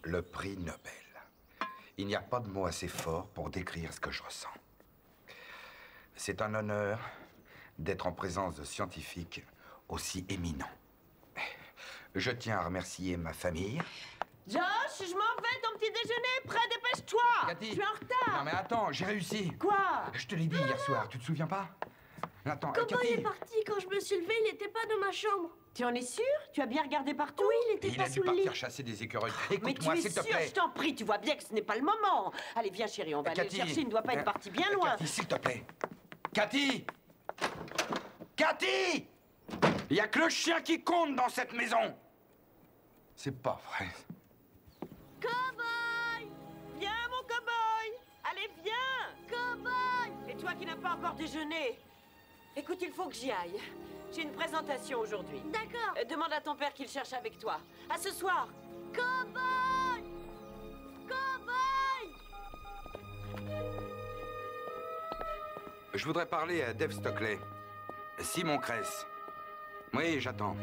le prix Nobel. Il n'y a pas de mot assez fort pour décrire ce que je ressens. C'est un honneur d'être en présence de scientifiques aussi éminents. Je tiens à remercier ma famille. Josh, je m'en vais, ton petit déjeuner est prêt, dépêche-toi. Cathy, je suis en retard. Non mais attends, j'ai réussi. Quoi? Je te l'ai dit hier soir, tu te souviens pas? Attends, Comment Cathy. il est parti? Quand je me suis levée, il n'était pas dans ma chambre. Tu en es sûr? Tu as bien regardé partout? Oui, il Et était il pas a dû sous le lit. partir chasser des écureuils. Mais Écoute-moi, tu es s'il te sûr, plaît. je t'en prie, tu vois bien que ce n'est pas le moment. Allez, viens chérie, on va aller le Cathy. chercher, il ne doit pas être parti bien loin. Cathy, s'il te plaît. Cathy! Cathy! Il n'y a que le chien qui compte dans cette maison. C'est pas vrai. Cow-boy! Viens, mon cow-boy. Allez, viens. Cow-boy! Et toi qui n'as pas encore déjeuné. Écoute, il faut que j'y aille. J'ai une présentation aujourd'hui. D'accord. Demande à ton père qu'il cherche avec toi. À ce soir. Cow-boy! Cow-boy! Je voudrais parler à Dave Stockley. Simon Kress. Oui, j'attends.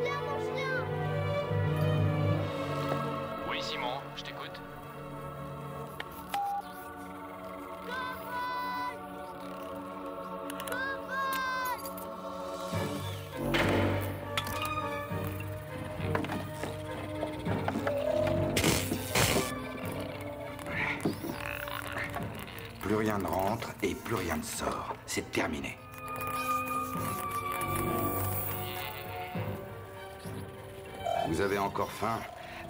Viens, mon chien! Oui, Simon, je t'écoute. Plus rien ne rentre et plus rien ne sort. C'est terminé. Vous avez encore faim?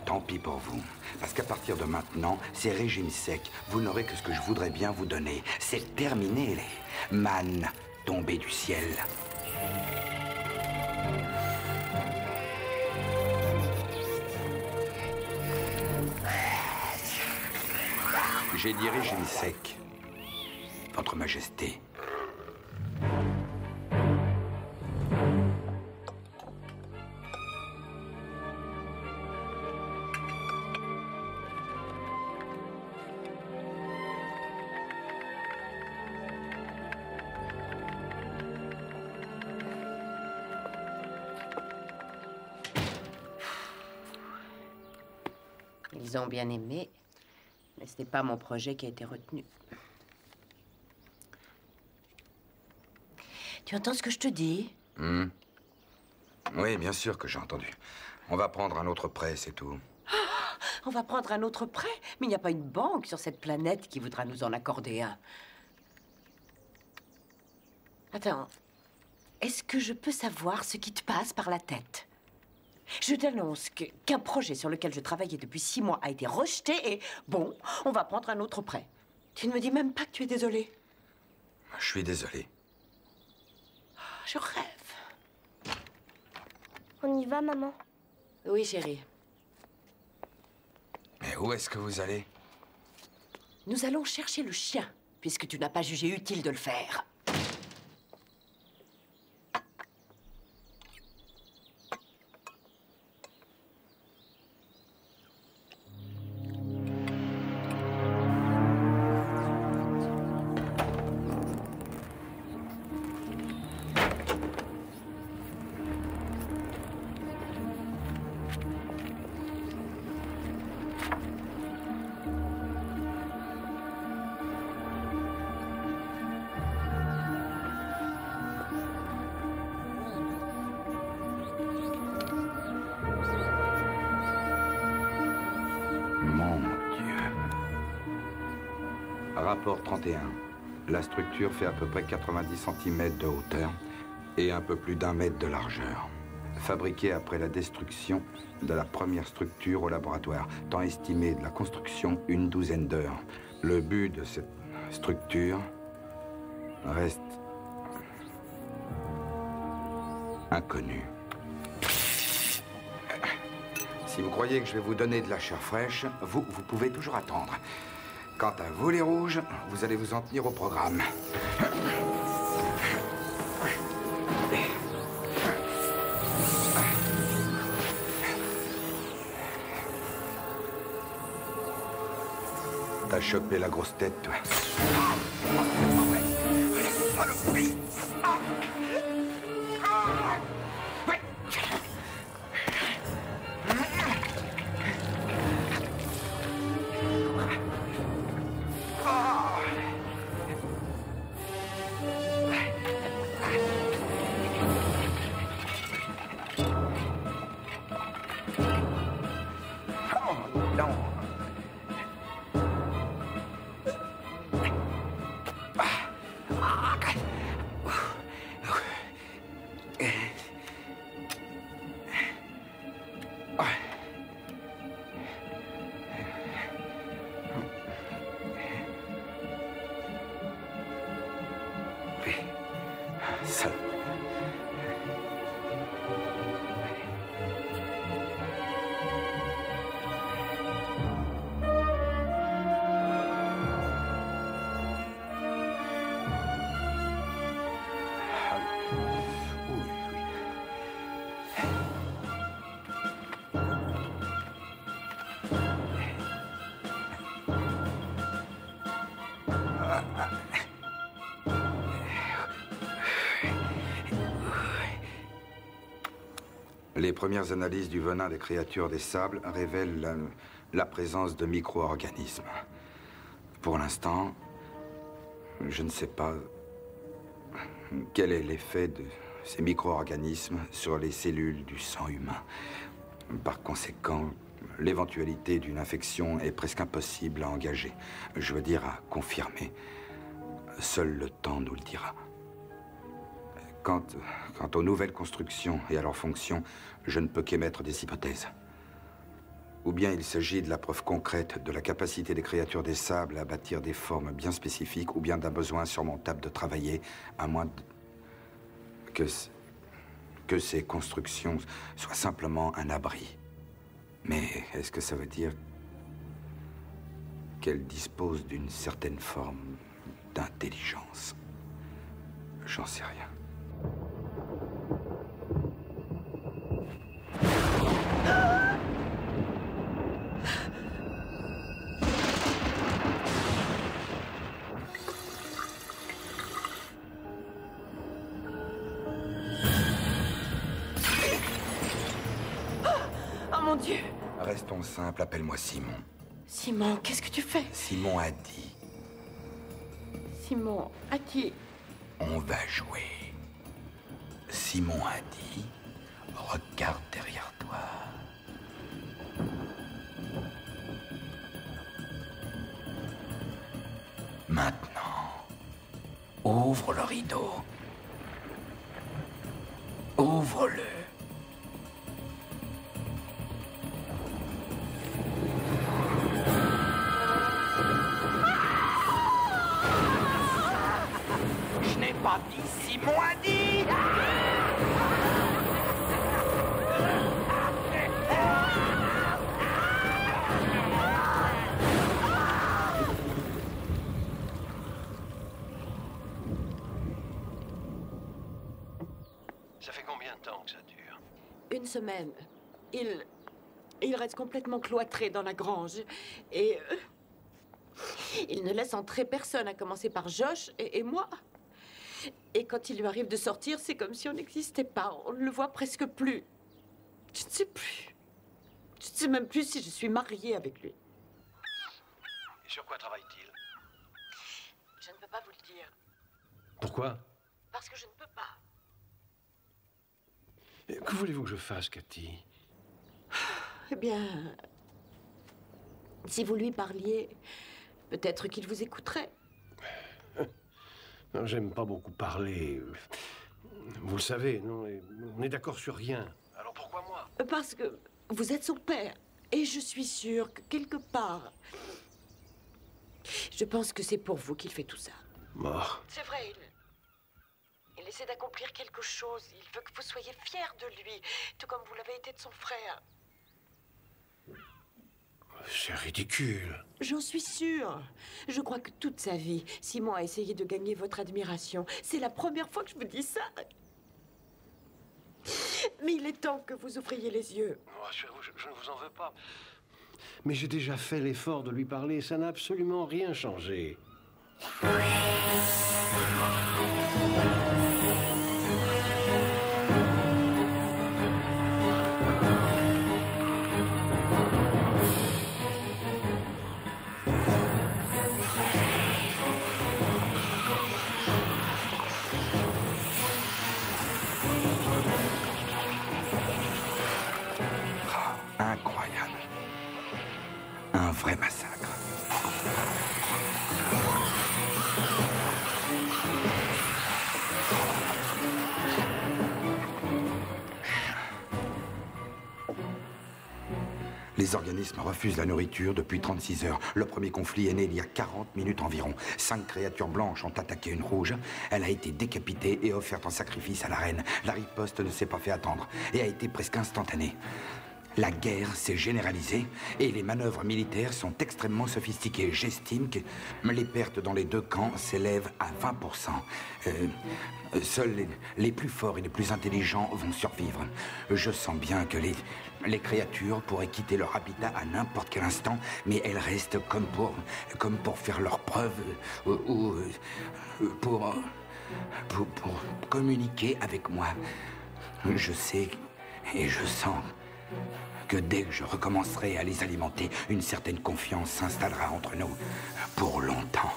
Tant pis pour vous. Parce qu'à partir de maintenant, c'est régime sec. Vous n'aurez que ce que je voudrais bien vous donner. C'est terminé, les mannes tombées du ciel. J'ai dit régime sec. Votre Majesté. Ils ont bien aimé, mais ce n'est pas mon projet qui a été retenu. Tu entends ce que je te dis? Oui, bien sûr que j'ai entendu. On va prendre un autre prêt, c'est tout. On va prendre un autre prêt, mais il n'y a pas une banque sur cette planète qui voudra nous en accorder un. Attends, est-ce que je peux savoir ce qui te passe par la tête? Je t'annonce qu'un projet sur lequel je travaillais depuis 6 mois a été rejeté et, bon, on va prendre un autre prêt. Tu ne me dis même pas que tu es désolé. Je suis désolé. Je rêve. On y va, maman? Oui, chérie. Mais où est-ce que vous allez? Nous allons chercher le chien, puisque tu n'as pas jugé utile de le faire. Mon Dieu. Rapport 31. La structure fait à peu près 90 cm de hauteur et un peu plus d'1 mètre de largeur. Fabriquée après la destruction de la première structure au laboratoire. Temps estimé de la construction, 12 d'heures. Le but de cette structure reste inconnu. Si vous croyez que je vais vous donner de la chair fraîche, vous pouvez toujours attendre. Quant à vous, les rouges, vous allez vous en tenir au programme. T'as chopé la grosse tête, toi. Ça. Les premières analyses du venin des créatures des sables révèlent la présence de micro-organismes. Pour l'instant, je ne sais pas quel est l'effet de ces micro-organismes sur les cellules du sang humain. Par conséquent, l'éventualité d'une infection est presque impossible à engager. Je veux dire, à confirmer. Seul le temps nous le dira. Quant aux nouvelles constructions et à leur fonction, je ne peux qu'émettre des hypothèses. Ou bien il s'agit de la preuve concrète de la capacité des créatures des sables à bâtir des formes bien spécifiques, ou bien d'un besoin insurmontable de travailler, à moins que ces constructions soient simplement un abri. Mais est-ce que ça veut dire qu'elles disposent d'une certaine forme d'intelligence? J'en sais rien. Oh mon Dieu! Restons simples, appelle-moi Simon. Simon, qu'est-ce que tu fais? Simon a dit, Simon, à qui? on va jouer. Simon a dit, regarde derrière toi. Maintenant, ouvre le rideau. Ouvre-le. Je n'ai pas dit, Simon a dit. Ça fait combien de temps que ça dure? Une semaine. Il reste complètement cloîtré dans la grange. Et il ne laisse entrer personne, à commencer par Josh et moi. Et quand il lui arrive de sortir, c'est comme si on n'existait pas. On ne le voit presque plus. Je ne sais plus. Je ne sais même plus si je suis mariée avec lui. Et sur quoi travaille-t-il? Je ne peux pas vous le dire. Pourquoi? Parce que je ne peux pas. Que voulez-vous que je fasse, Cathy? Eh bien, si vous lui parliez, peut-être qu'il vous écouterait. Non, j'aime pas beaucoup parler. Vous le savez, non? On est d'accord sur rien. Alors pourquoi moi? Parce que vous êtes son père. Et je suis sûre que quelque part, je pense que c'est pour vous qu'il fait tout ça. Mort. C'est vrai, il essaie d'accomplir quelque chose. Il veut que vous soyez fiers de lui, tout comme vous l'avez été de son frère. C'est ridicule. J'en suis sûre. Je crois que toute sa vie, Simon a essayé de gagner votre admiration. C'est la première fois que je vous dis ça. Mais il est temps que vous ouvriez les yeux. Rassurez-vous, je ne vous en veux pas. Mais j'ai déjà fait l'effort de lui parler, ça n'a absolument rien changé. Incroyable. Un vrai massacre. Les organismes refusent la nourriture depuis 36 heures. Le premier conflit est né il y a 40 minutes environ. 5 créatures blanches ont attaqué une rouge. Elle a été décapitée et offerte en sacrifice à la reine. La riposte ne s'est pas fait attendre et a été presque instantanée. La guerre s'est généralisée et les manœuvres militaires sont extrêmement sophistiquées. J'estime que les pertes dans les deux camps s'élèvent à 20%. Seuls les plus forts et les plus intelligents vont survivre. Je sens bien que les créatures pourraient quitter leur habitat à n'importe quel instant, mais elles restent comme pour faire leurs preuves ou pour communiquer avec moi. Je sais et je sens que dès que je recommencerai à les alimenter, une certaine confiance s'installera entre nous pour longtemps.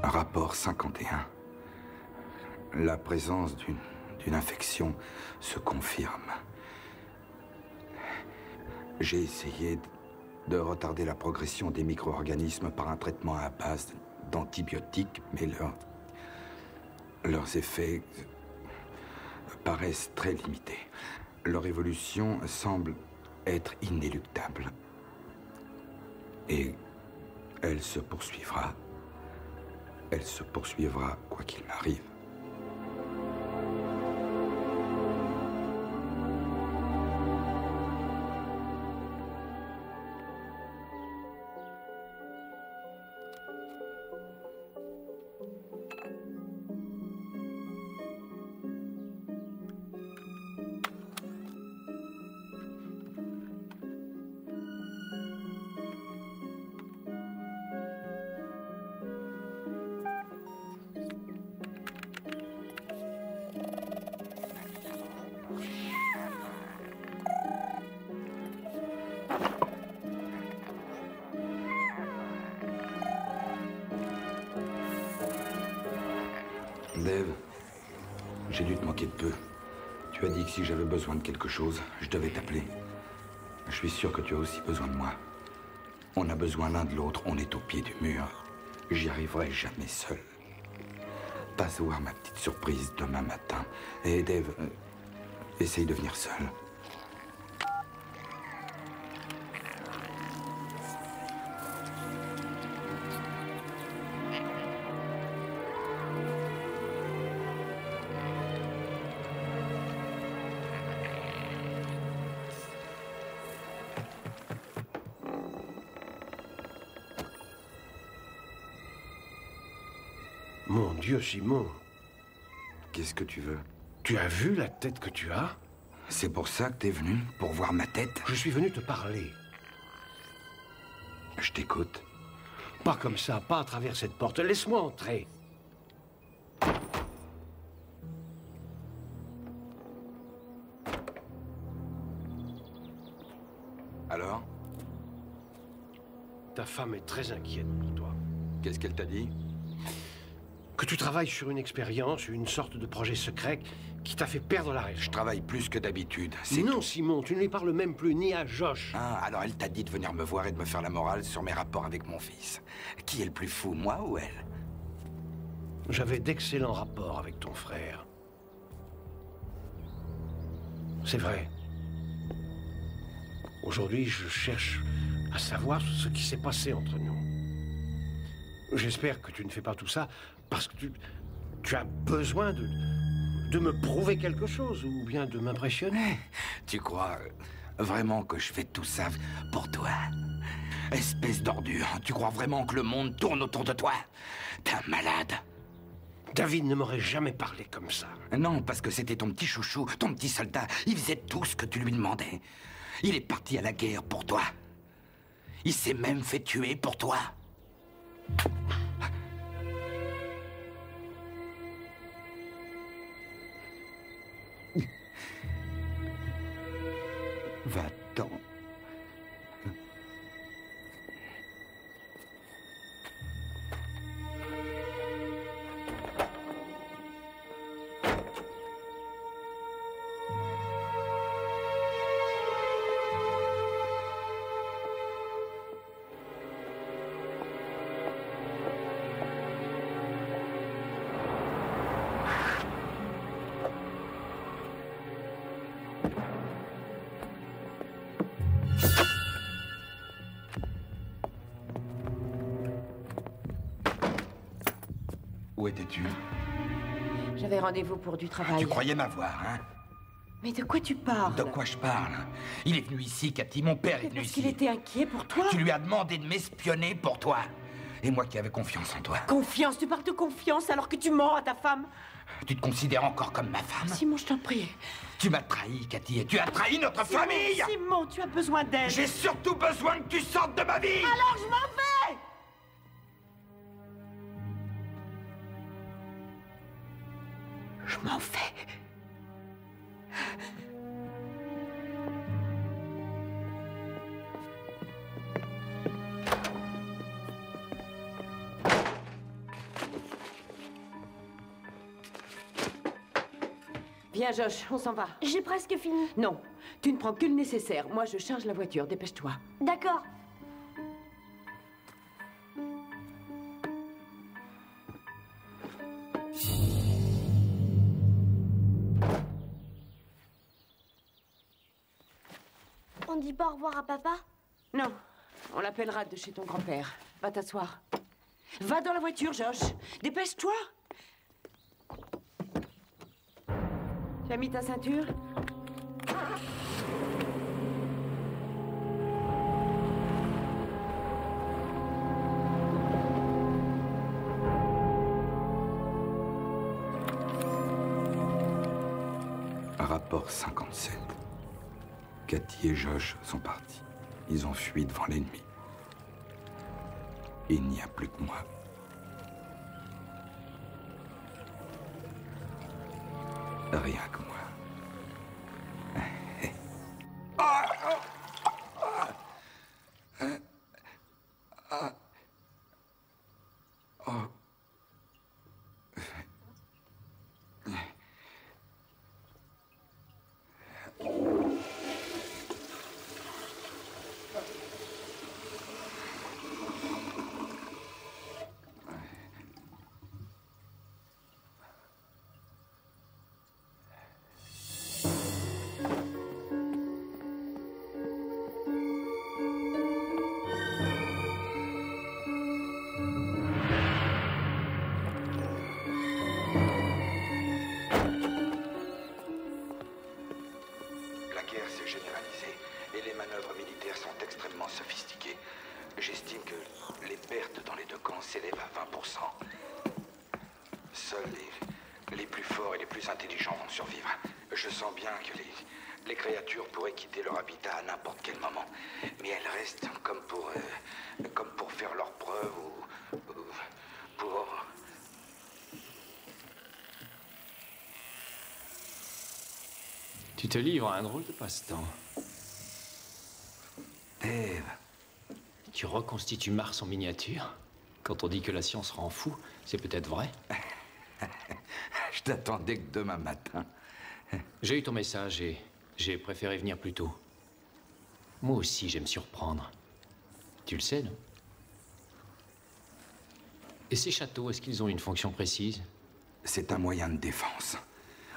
Rapport 51. La présence d'une infection se confirme. J'ai essayé de retarder la progression des micro-organismes par un traitement à base d'antibiotiques, mais leurs effets paraissent très limités. Leur évolution semble être inéluctable. Et elle se poursuivra. Elle se poursuivra quoi qu'il m'arrive. Dave, j'ai dû te manquer de peu. Tu as dit que si j'avais besoin de quelque chose, je devais t'appeler. Je suis sûr que tu as aussi besoin de moi. On a besoin l'un de l'autre, on est au pied du mur. J'y arriverai jamais seul. Passe voir ma petite surprise demain matin. Et Dave, essaye de venir seul. Mon Dieu, Simon. Qu'est-ce que tu veux? Tu as vu la tête que tu as? C'est pour ça que t'es venu? Pour voir ma tête? Je suis venu te parler. Je t'écoute. Pas comme ça, pas à travers cette porte. Laisse-moi entrer. Alors? Ta femme est très inquiète pour toi. Qu'est-ce qu'elle t'a dit? Que tu travailles sur une expérience, une sorte de projet secret qui t'a fait perdre la raison. Je travaille plus que d'habitude. C'est Non, tout. Simon, tu ne lui parles même plus, ni à Josh. Ah, alors elle t'a dit de venir me voir et de me faire la morale sur mes rapports avec mon fils. Qui est le plus fou, moi ou elle? J'avais d'excellents rapports avec ton frère. C'est vrai. Aujourd'hui, je cherche à savoir ce qui s'est passé entre nous. J'espère que tu ne fais pas tout ça parce que tu as besoin de me prouver quelque chose ou bien de m'impressionner. Tu crois vraiment que je fais tout ça pour toi? Espèce d'ordure, tu crois vraiment que le monde tourne autour de toi? T'es un malade. David ne m'aurait jamais parlé comme ça. Non, parce que c'était ton petit chouchou, ton petit soldat. Il faisait tout ce que tu lui demandais. Il est parti à la guerre pour toi. Il s'est même fait tuer pour toi. Va-t'en. Où étais-tu? J'avais rendez-vous pour du travail. Tu croyais m'avoir, hein? Mais de quoi tu parles? De quoi je parle? Il est venu ici, Cathy, mon père est venu Parce ici. qu'il était inquiet pour toi. Tu lui as demandé de m'espionner pour toi. Et moi qui avais confiance en toi. Confiance? Tu parles de confiance alors que tu mens à ta femme? Tu te considères encore comme ma femme? Simon, je t'en prie. Tu m'as trahi, Cathy, et tu as trahi notre famille! Simon, tu as besoin d'aide. J'ai surtout besoin que tu sortes de ma vie! Alors je m'en vais! Je m'en vais. Viens, Josh, on s'en va. J'ai presque fini. Non, tu ne prends que le nécessaire. Moi, je charge la voiture. Dépêche-toi. D'accord. On dit pas au revoir à papa? Non, on l'appellera de chez ton grand-père. Va t'asseoir. Va dans la voiture, Josh. Dépêche-toi. Tu as mis ta ceinture? Rapport 57. Cathy et Josh sont partis. Ils ont fui devant l'ennemi. Il n'y a plus que moi. Rien que moi. La guerre s'est généralisée et les manœuvres militaires sont extrêmement sophistiquées. J'estime que les pertes dans les deux camps s'élèvent à 20%. Seuls les plus forts et les plus intelligents vont survivre. Je sens bien que les créatures pourraient quitter leur habitat à n'importe quel moment. Mais elles restent comme pour faire leurs preuves ou pour... Tu te livres à un drôle de passe-temps. Dave, Tu reconstitues Mars en miniature. Quand on dit que la science rend fou, c'est peut-être vrai. je t'attendais que demain matin. J'ai eu ton message et j'ai préféré venir plus tôt. Moi aussi, j'aime surprendre. Tu le sais, non? Et ces châteaux, est-ce qu'ils ont une fonction précise? C'est un moyen de défense.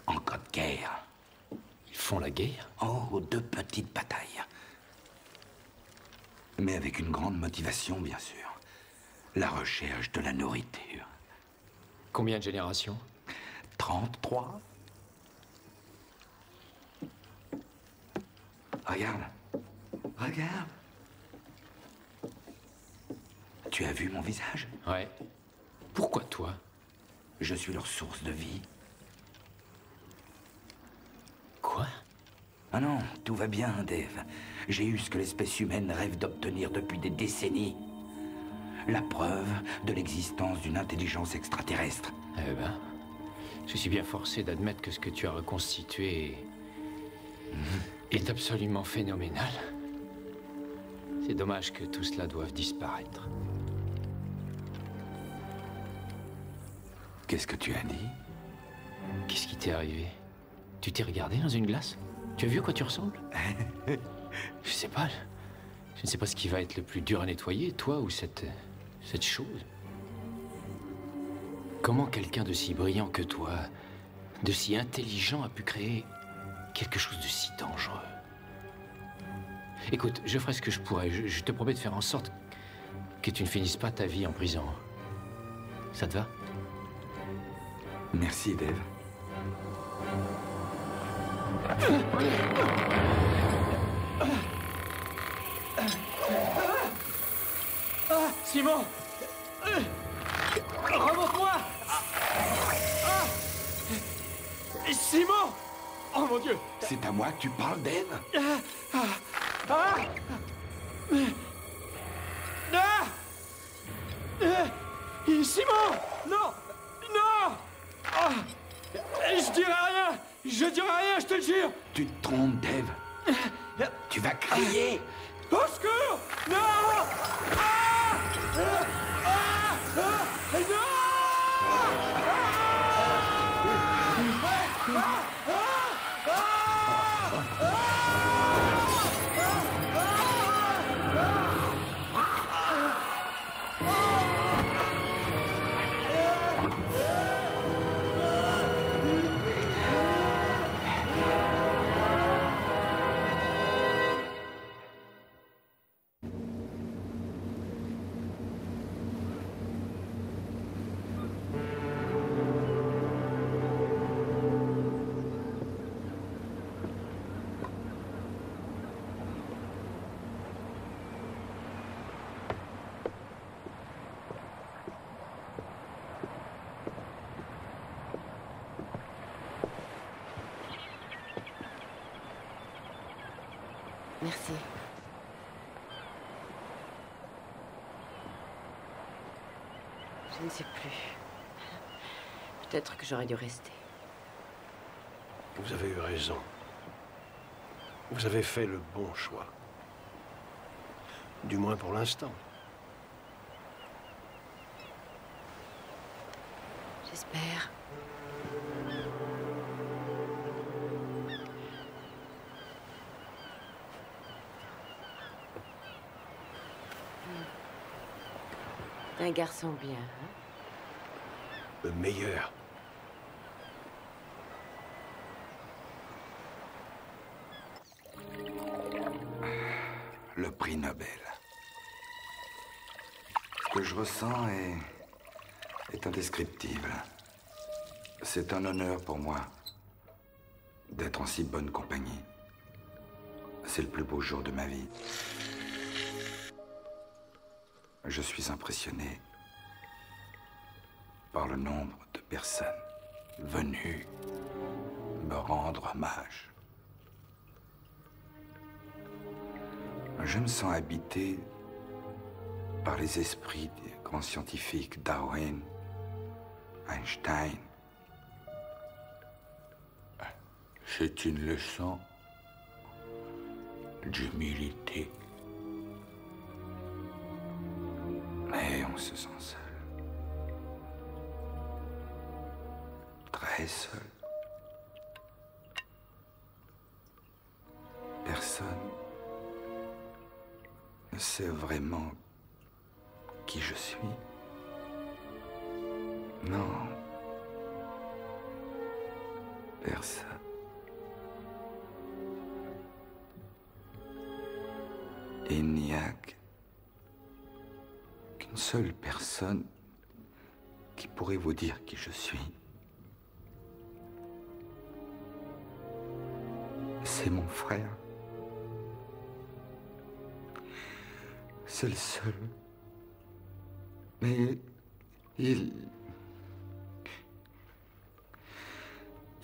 En cas de guerre. Ils font la guerre? Oh, de petites batailles. Mais avec une grande motivation, bien sûr. La recherche de la nourriture. Combien de générations? 33. Regarde. Regarde. Tu as vu mon visage? Ouais. Pourquoi toi? Je suis leur source de vie. Quoi? Ah non, tout va bien, Dave. J'ai eu ce que l'espèce humaine rêve d'obtenir depuis des décennies. La preuve de l'existence d'une intelligence extraterrestre. Eh ben, je suis bien forcé d'admettre que ce que tu as reconstitué est absolument phénoménal. C'est dommage que tout cela doive disparaître. Qu'est-ce que tu as dit? Qu'est-ce qui t'est arrivé? Tu t'es regardé dans une glace? Tu as vu à quoi tu ressembles? Je sais pas. Je ne sais pas ce qui va être le plus dur à nettoyer, toi ou cette chose. Comment quelqu'un de si brillant que toi, de si intelligent, a pu créer quelque chose de si dangereux? Écoute, je ferai ce que je pourrai. Je te promets de faire en sorte que tu ne finisses pas ta vie en prison. Ça te va? Merci, Dave. Simon! Remonte-moi! Simon! Oh mon Dieu! C'est à moi que tu parles, Dave? Simon! Non! Non! Je dirai rien! Je dirai rien, je te le jure! Tu te trompes, Dave. Tu vas crier. Au secours! Non! Non! Merci. Je ne sais plus. Peut-être que j'aurais dû rester. Vous avez eu raison. Vous avez fait le bon choix. Du moins pour l'instant. J'espère. T'es un garçon bien, hein? Le meilleur. Le prix Nobel. Ce que je ressens est indescriptible. C'est un honneur pour moi d'être en si bonne compagnie. C'est le plus beau jour de ma vie. Je suis impressionné par le nombre de personnes venues me rendre hommage. Je me sens habité par les esprits des grands scientifiques Darwin, Einstein. C'est une leçon d'humilité. Mais on se sent seul. Très seul. Personne ne sait vraiment qui je suis. Non. Personne. Il n'y a que seule personne qui pourrait vous dire qui je suis, c'est mon frère. C'est le seul. Mais il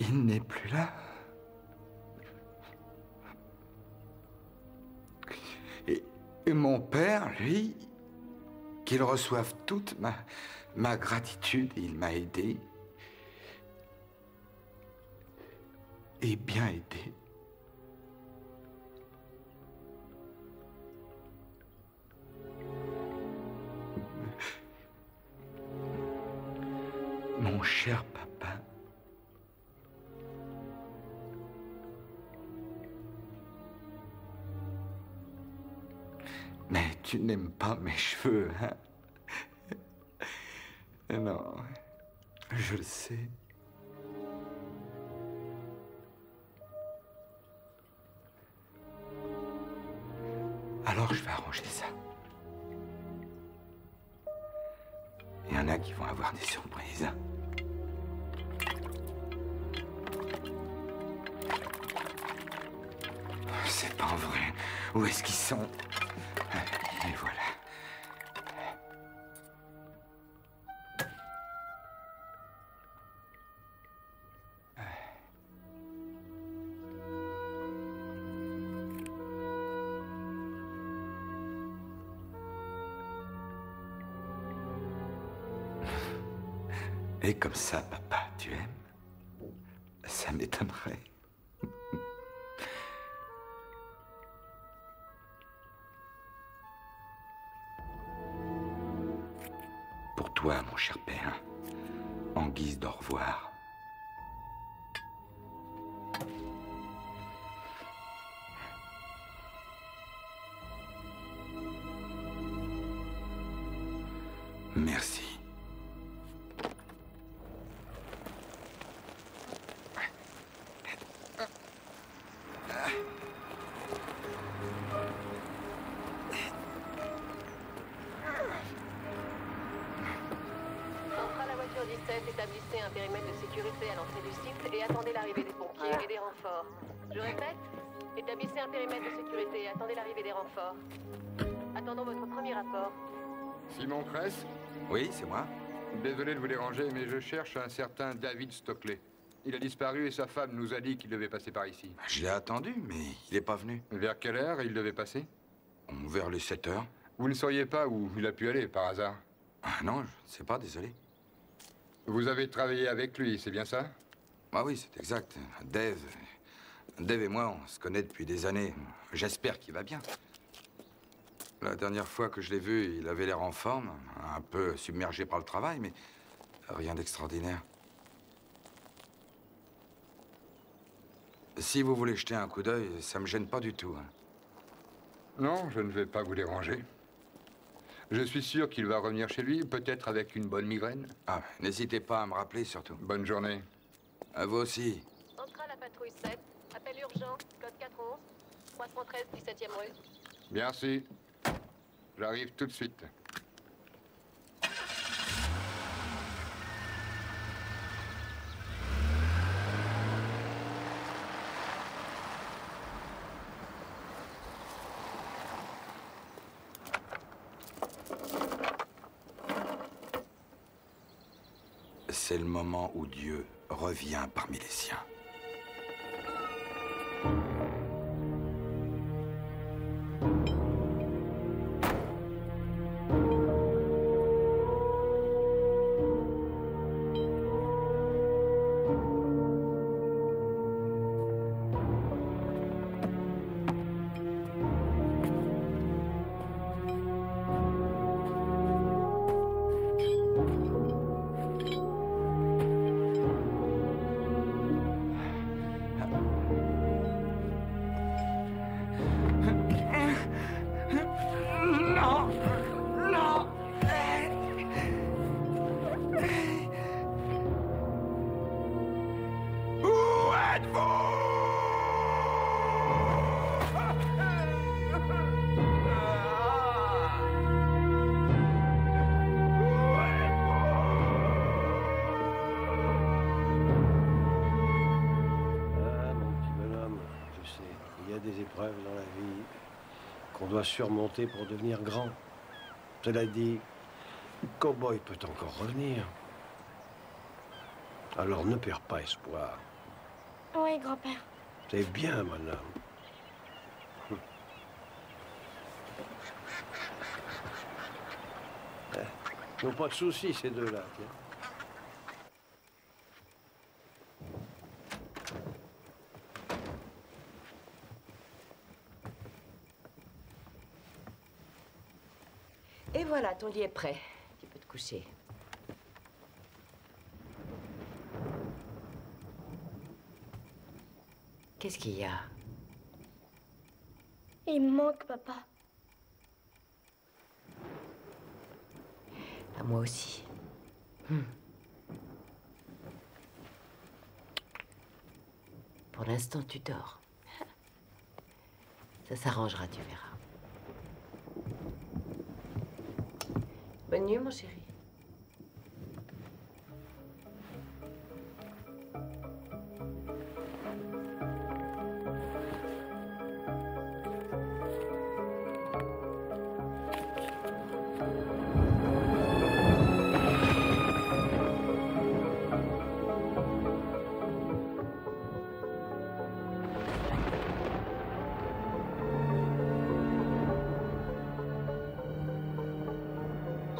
n'est plus là. Et mon père, lui, qu'il reçoive toute ma gratitude, il m'a aidé. Et bien aidé. Mon cher papa. Mais tu n'aimes pas mes cheveux, hein? Non, je le sais. Alors je vais arranger ça. Il y en a qui vont avoir des surprises. C'est pas vrai. Où est-ce qu'ils sont? Et voilà. Et comme ça, papa, tu aimes? Ça m'étonnerait. Pour toi, mon cher père, en guise d'au revoir. Merci. Établissez un périmètre de sécurité à l'entrée du site et attendez l'arrivée des pompiers et des renforts. Je répète, établissez un périmètre de sécurité et attendez l'arrivée des renforts. Attendons votre premier rapport. Simon Cress? Oui, c'est moi. Désolé de vous déranger, mais je cherche un certain David Stockley. Il a disparu et sa femme nous a dit qu'il devait passer par ici. Je l'ai attendu, mais il n'est pas venu. Vers quelle heure il devait passer? Vers les 7 heures. Vous ne sauriez pas où il a pu aller, par hasard? Ah non, je ne sais pas, désolé. Vous avez travaillé avec lui, c'est bien ça? Ah oui, c'est exact. Dave et moi, on se connaît depuis des années. J'espère qu'il va bien. La dernière fois que je l'ai vu, il avait l'air en forme, un peu submergé par le travail, mais rien d'extraordinaire. Si vous voulez jeter un coup d'œil, ça me gêne pas du tout. Hein. Non, je ne vais pas vous déranger. Je suis sûr qu'il va revenir chez lui, peut-être avec une bonne migraine. Ah, n'hésitez pas à me rappeler, surtout. Bonne journée. À vous aussi. Entra la patrouille 7, appel urgent, code 411, 313, 17e rue. Merci. J'arrive tout de suite. C'est le moment où Dieu revient parmi les siens. y a des épreuves dans la vie qu'on doit surmonter pour devenir grand. Cela dit, Cowboy peut encore revenir. Alors ne perds pas espoir. Oui, grand-père. C'est bien, mon homme. Ils n'ont pas de soucis, ces deux-là. Et voilà, ton lit est prêt. Tu peux te coucher. Qu'est-ce qu'il y a? Il me manque, papa. À moi aussi. Pour l'instant, tu dors. Ça s'arrangera, tu verras. Bonne nuit, mon chéri.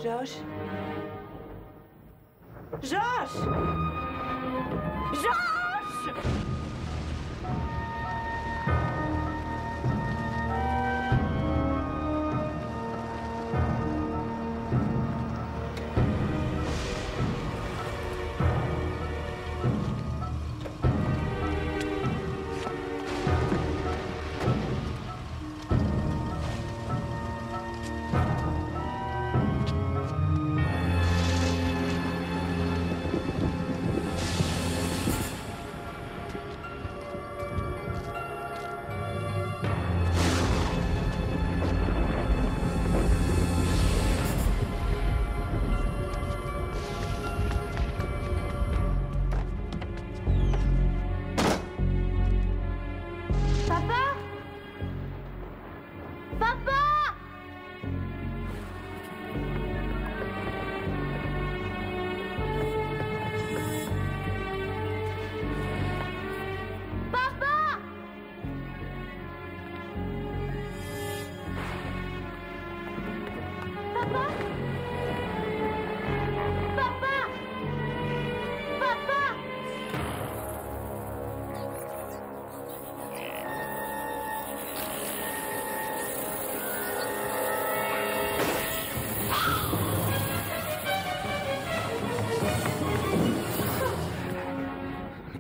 Josh? Josh! Josh!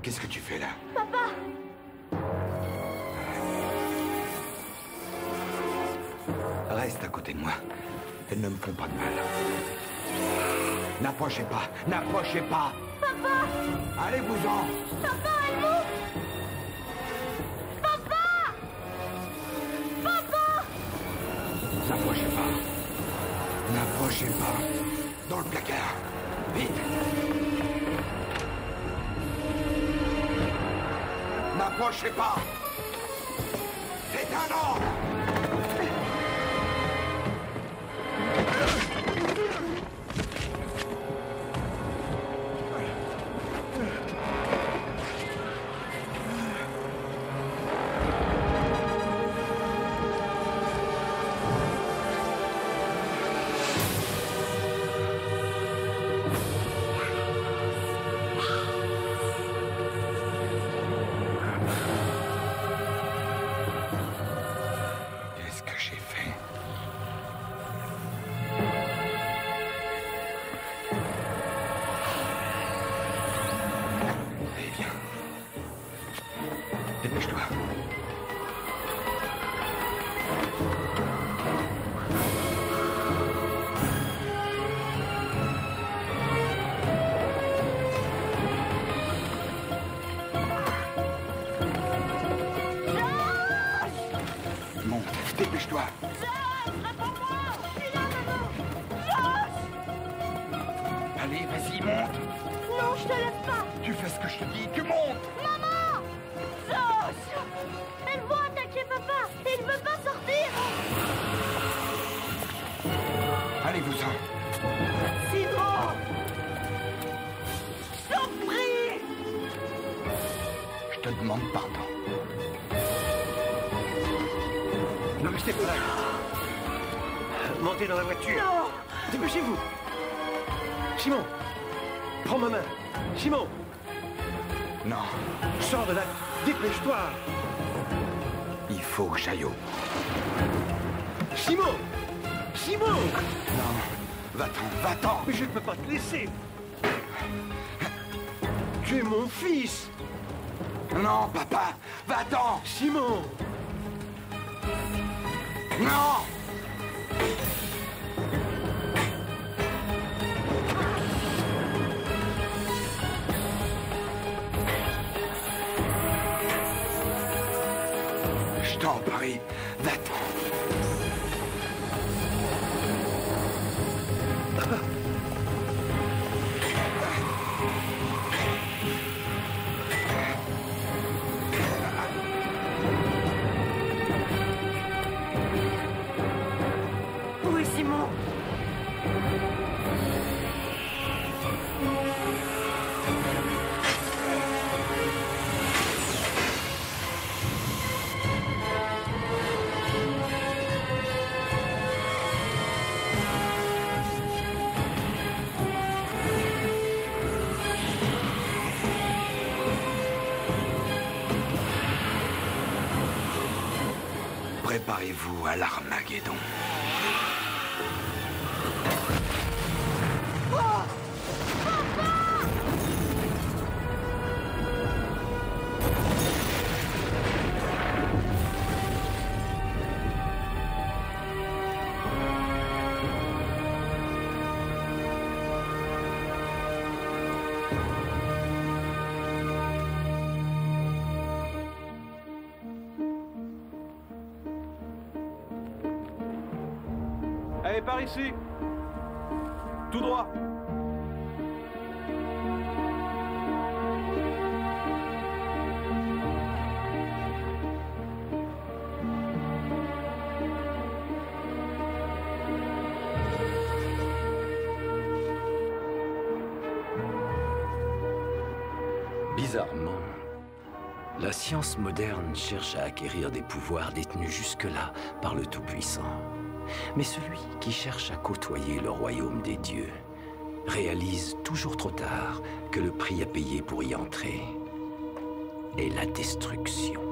Qu'est-ce que tu fais là? Papa! Reste à côté de moi. Elles ne me font pas de mal. N'approchez pas! N'approchez pas! Papa! Allez-vous-en! Papa, elle bouge! Papa! Papa! N'approchez pas! N'approchez pas! Dans le placard! Vite! N'approchez pas! C'est un ordre! Qu'est-ce que j'ai fait? Allez, viens. Dépêche-toi. Monte, dépêche-toi. Allez, vas-y, monte. Non, je te laisse pas! Tu fais ce que je te dis, tu montes. Maman! Josh! Elle voit, t'inquiète demande pardon. Ne restez pas là. Montez dans la voiture. Non! Dépêchez-vous. Simon, prends ma main. Simon, Non, sors de là. Dépêche-toi. il faut que j'aille au... Simon, Simon. Non, va-t'en, va-t'en. Mais je ne peux pas te laisser. Tu es mon fils. Non, papa, va-t'en. Simon. Non. Je t'en prie, va-t'en. Où est Simon? Préparez-vous à l'Armageddon. Allez, par ici. Tout droit. Bizarrement, la science moderne cherche à acquérir des pouvoirs détenus jusque-là par le Tout-Puissant. Mais celui qui cherche à côtoyer le royaume des dieux réalise toujours trop tard que le prix à payer pour y entrer est la destruction.